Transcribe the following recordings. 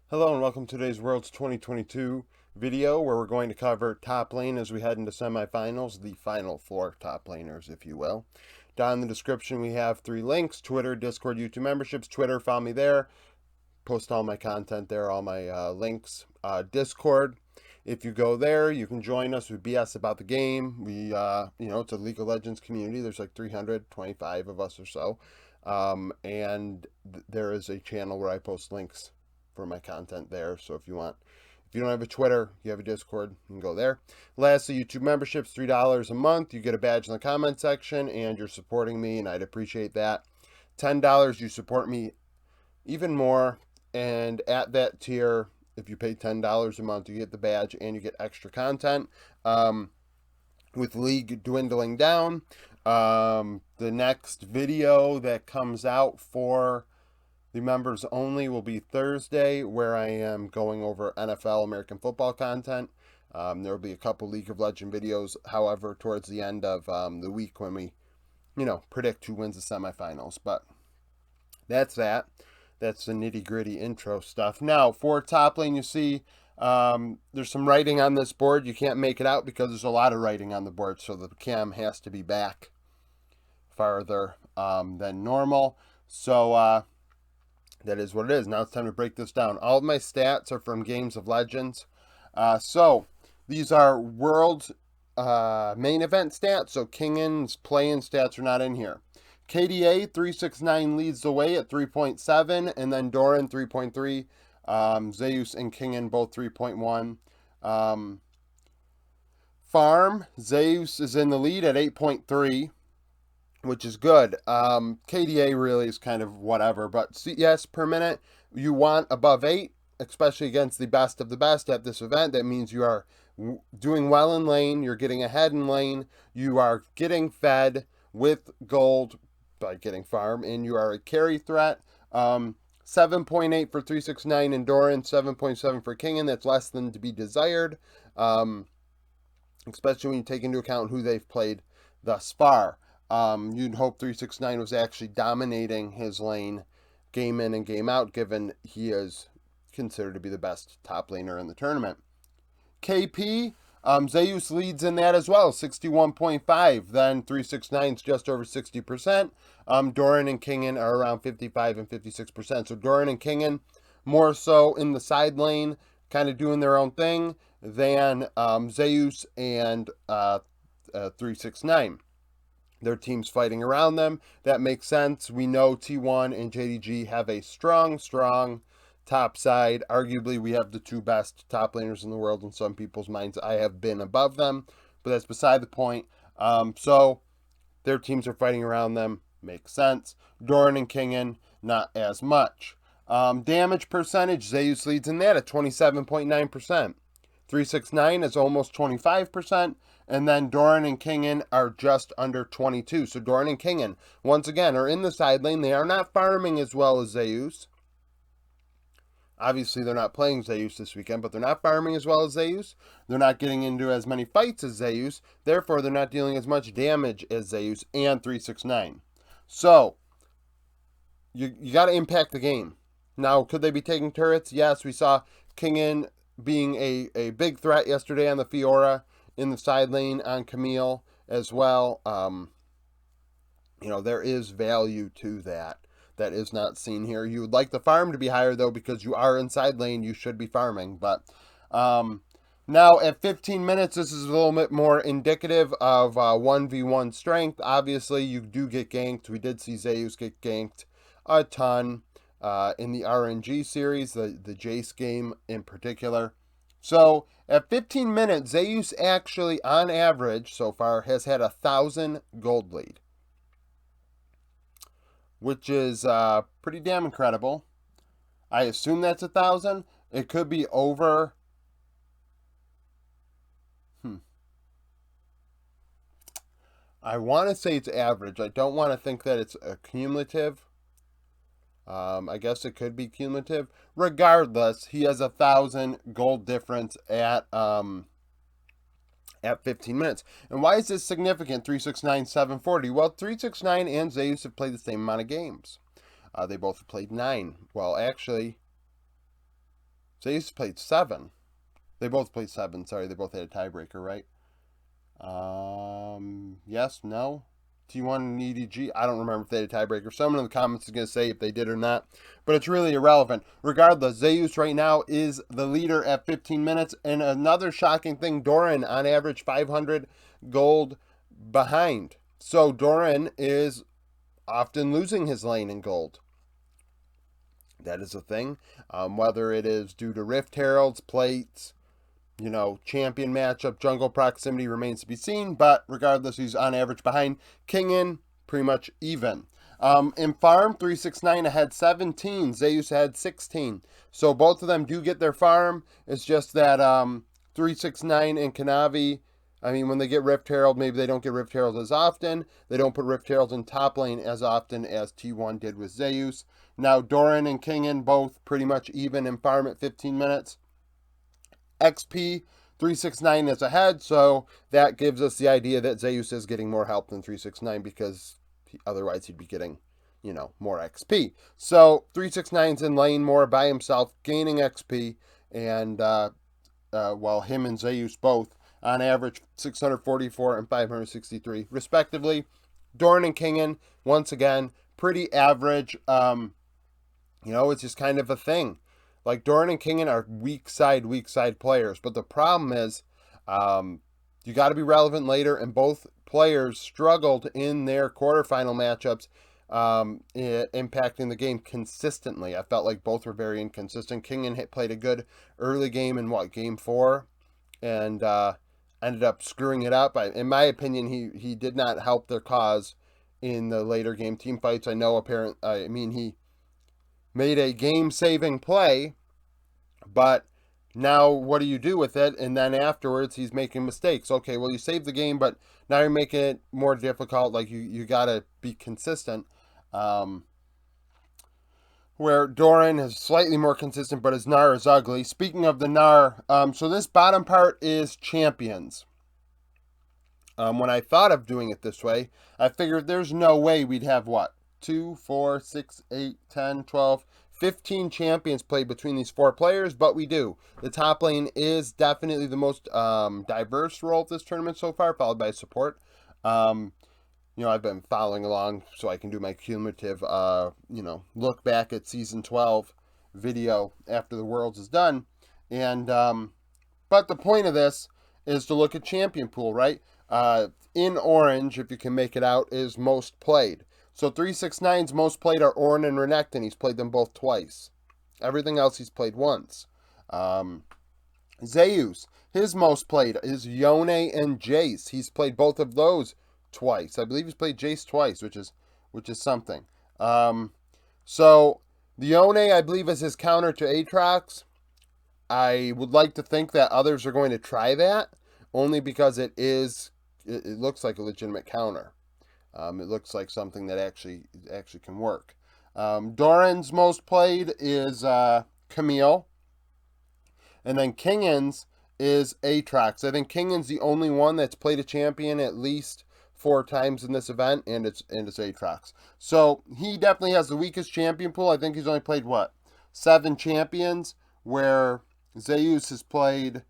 Hello and welcome to today's Worlds 2022 video where we're going to cover top lane as we head into semifinals, the final four top laners, if you will. Down in the description we have 3 links: Twitter, Discord, YouTube memberships. Twitter, follow me there. Post all my content there, all my links. Discord, if you go there, you can join us. We BS about the game. It's a League of Legends community. There's like 325 of us or so. There is a channel where I post links for my content there. So if you don't have a Twitter, you have a Discord, you can go there. Lastly, YouTube memberships, $3 a month. You get a badge in the comment section, and you're supporting me, and I'd appreciate that. $10, you support me even more. And at that tier, if you pay $10 a month, you get the badge and you get extra content. With League dwindling down, the next video that comes out for the members only will be Thursday, where I am going over NFL American football content. There will be a couple League of Legends videos, however, towards the end of the week when we, predict who wins the semifinals. But that's that. That's the nitty-gritty intro stuff. Now, for top lane, you see there's some writing on this board. You can't make it out because there's a lot of writing on the board, so the cam has to be back farther than normal. So that is what it is. Now it's time to break this down. All of my stats are from Games of Legends. So these are World main event stats. So Kingan's play-in stats are not in here. KDA 369 leads the way at 3.7, and then Doran 3.3. Zeus and Kingan both 3.1. Farm, Zeus is in the lead at 8.3. Which is good. KDA really is kind of whatever, but CS per minute, you want above 8, especially against the best of the best at this event. That means you are doing well in lane, you're getting ahead in lane, you are getting fed with gold by getting farm, and you are a carry threat. 7.8 for 369 and Doran, 7.7 for Kingan. That's less than to be desired, especially when you take into account who they've played thus far. You'd hope 369 was actually dominating his lane game in and game out, given he is considered to be the best top laner in the tournament. KP, Zeus leads in that as well, 61.5. Then 369's just over 60%. Doran and Kingan are around 55 and 56%. So Doran and Kingan more so in the side lane, kind of doing their own thing, than Zeus and 369. Their teams fighting around them. That makes sense. We know T1 and JDG have a strong top side. Arguably, we have the 2 best top laners in the world in some people's minds. I have been above them, but that's beside the point. So their teams are fighting around them. Makes sense. Doran and Kingan, not as much. Damage percentage, Zeus leads in that at 27.9%. 369 is almost 25%. And then Doran and Kingan are just under 22. So Doran and Kingan, once again, are in the side lane. They are not farming as well as Zeus. Obviously, they're not playing Zeus this weekend, but they're not farming as well as Zeus. They're not getting into as many fights as Zeus. Therefore, they're not dealing as much damage as Zeus and 369. So, you got to impact the game. Now, could they be taking turrets? Yes, we saw Kingan being a big threat yesterday on the Fiora, in the side lane on Camille as well. There is value to that is not seen here. You would like the farm to be higher, though, because you are in side lane. You should be farming. But now at 15 minutes, this is a little bit more indicative of 1v1 strength. Obviously, you do get ganked. We did see Zeus get ganked a ton in the RNG series, the Jace game in particular. So at 15 minutes, Zeus actually, on average, so far, has had 1,000 gold lead, which is pretty damn incredible. I assume that's 1,000. It could be over. I want to say it's average. I don't want to think that it's a cumulative. I guess it could be cumulative. Regardless, he has 1,000 gold difference at 15 minutes. And why is this significant? 369, 740. Well, 369 and Zeus have played the same amount of games. They both played 9. Well, actually, Zeus played 7. They both played 7. Sorry, they both had a tiebreaker, right? Yes, no. T1 and EDG. I don't remember if they had a tiebreaker. Someone in the comments is going to say if they did or not. But it's really irrelevant. Regardless, Zeus right now is the leader at 15 minutes. And another shocking thing, Doran on average 500 gold behind. So Doran is often losing his lane in gold. That is a thing. Whether it is due to Rift Heralds, plates, champion matchup, jungle proximity remains to be seen, but regardless, he's on average behind. Kingin, pretty much even. In farm, 369 had 17, Zeus had 16. So both of them do get their farm. It's just that 369 and Kanavi, when they get Rift Herald, maybe they don't get Rift Herald as often. They don't put Rift Herald in top lane as often as T1 did with Zeus. Now, Doran and Kingin both pretty much even in farm at 15 minutes. XP 369 is ahead, so that gives us the idea that Zeus is getting more help than 369 because otherwise he'd be getting, more XP. So 369's in lane more by himself, gaining XP, and while him and Zeus both on average 644 and 563 respectively. Doran and Kingin, once again, pretty average. It's just kind of a thing. Like, Doran and Kingin are weak side players. But the problem is, you got to be relevant later, and both players struggled in their quarterfinal matchups, impacting the game consistently. I felt like both were very inconsistent. Kingin played a good early game in, game 4, and ended up screwing it up. In my opinion, he did not help their cause in the later game team fights. He made a game-saving play, but now what do you do with it? And then afterwards, he's making mistakes. Okay, well, you saved the game, but now you're making it more difficult. Like, you got to be consistent. Where Doran is slightly more consistent, but his Gnar is ugly. Speaking of the Gnar, so this bottom part is champions. When I thought of doing it this way, I figured there's no way we'd have, 2, 4, 6, 8, 10, 12, 15 champions played between these 4 players, but we do. The top lane is definitely the most diverse role of this tournament so far, followed by support. I've been following along so I can do my cumulative, look back at Season 12 video after the Worlds is done. And, but the point of this is to look at champion pool, right? In orange, if you can make it out, is most played. So 369's most played are Ornn and Renekton. He's played them both twice. Everything else he's played once. Zeus, his most played is Yone and Jace. He's played both of those twice. I believe he's played Jace twice, which is something. So the Yone, I believe, is his counter to Aatrox. I would like to think that others are going to try that, only because it looks like a legitimate counter. It looks like something that actually can work. Doran's most played is Camille. And then Kingin's is Aatrox. I think Kingin's the only one that's played a champion at least 4 times in this event, and it's Aatrox. So he definitely has the weakest champion pool. I think he's only played, 7 champions, where Zeus has played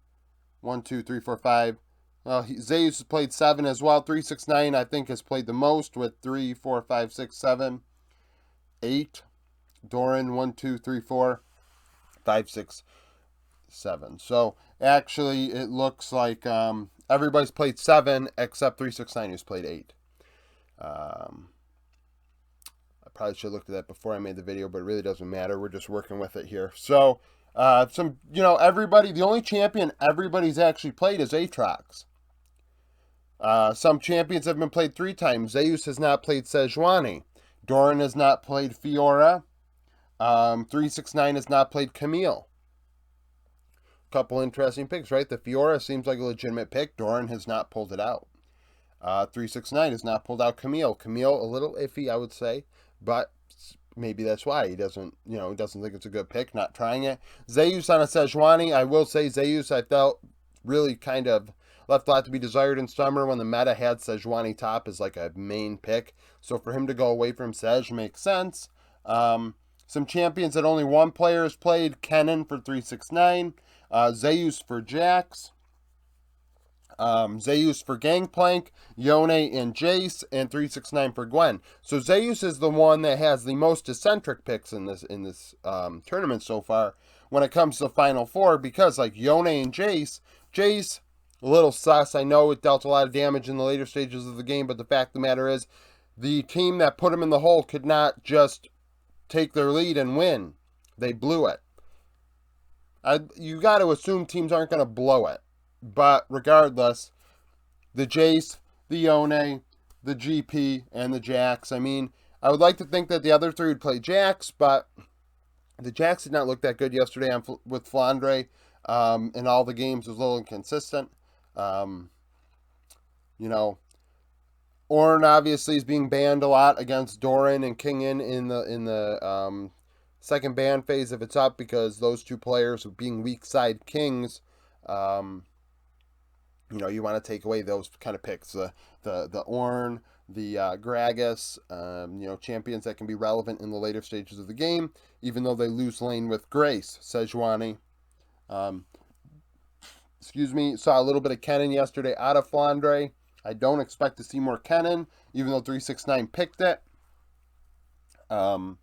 1, 2, 3, 4, 5. Zeus has played 7 as well. 369, I think, has played the most with 3, 4, 5, 6, 7, 8. Doran, 1, 2, 3, 4, 5, 6, 7. So, actually, it looks like everybody's played 7 except 369, who's played 8. I probably should have looked at that before I made the video, but it really doesn't matter. We're just working with it here. So, everybody, the only champion everybody's actually played is Aatrox. Some champions have been played 3 times. Zeus has not played Sejuani. Doran has not played Fiora. 369 has not played Camille. Couple interesting picks, right? The Fiora seems like a legitimate pick. Doran has not pulled it out. 369 has not pulled out Camille. Camille, a little iffy, I would say, but maybe that's why he doesn't think it's a good pick, not trying it. Zeus on a Sejuani. I will say Zeus, I felt really kind of left a lot to be desired in summer when the meta had Sejuani top as like a main pick. So for him to go away from Sej makes sense. Some champions that only one player has played: Kennen for 369, Zeus for Jax, Zeus for Gangplank, Yone and Jace, and 369 for Gwen. So Zeus is the one that has the most eccentric picks in this tournament so far when it comes to the Final Four, because like Yone and Jace, a little sus. I know it dealt a lot of damage in the later stages of the game, but the fact of the matter is, the team that put him in the hole could not just take their lead and win. They blew it. You got to assume teams aren't going to blow it. But regardless, the Jace, the Yone, the GP, and the Jax. I mean, I would like to think that the other three would play Jax, but the Jax did not look that good yesterday with Flandre. In all the games, was a little inconsistent. You know, Ornn obviously is being banned a lot against Doran and Kingen in the second ban phase if it's up, because those two players being weak side kings, you want to take away those kind of picks, the Ornn, the Gragas, champions that can be relevant in the later stages of the game, even though they lose lane with grace. Sejuani. Saw a little bit of Kennen yesterday out of Flandre. I don't expect to see more Kennen, even though 369 picked it. The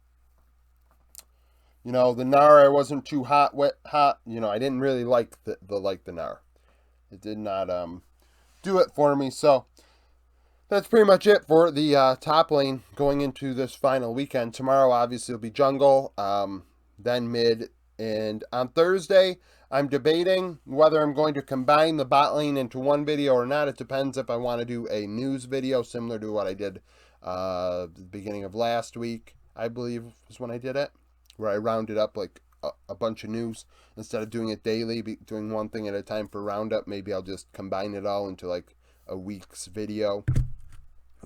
Gnar I wasn't too hot. I didn't really like the Gnar. It did not do it for me. So that's pretty much it for the top lane going into this final weekend. Tomorrow, obviously, will be jungle, then mid, and on Thursday, I'm debating whether I'm going to combine the bot lane into one video or not. It depends if I want to do a news video similar to what I did the beginning of last week, I believe is when I did it, where I rounded up like a bunch of news. Instead of doing it daily, doing one thing at a time for roundup, maybe I'll just combine it all into like a week's video.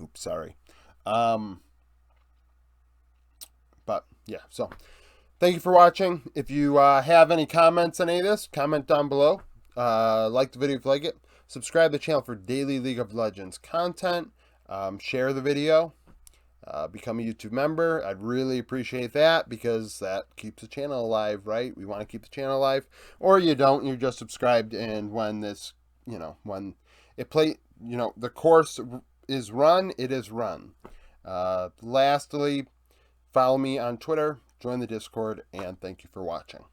Oops, sorry. But yeah, so thank you for watching. If you have any comments on any of this, comment down below. Like the video if you like it. Subscribe to the channel for daily League of Legends content. Share the video. Become a YouTube member. I'd really appreciate that, because that keeps the channel alive, right? We want to keep the channel alive. Or you don't, you're just subscribed, and when this, when it the course is run, it is run. Lastly, follow me on Twitter, join the Discord, and thank you for watching.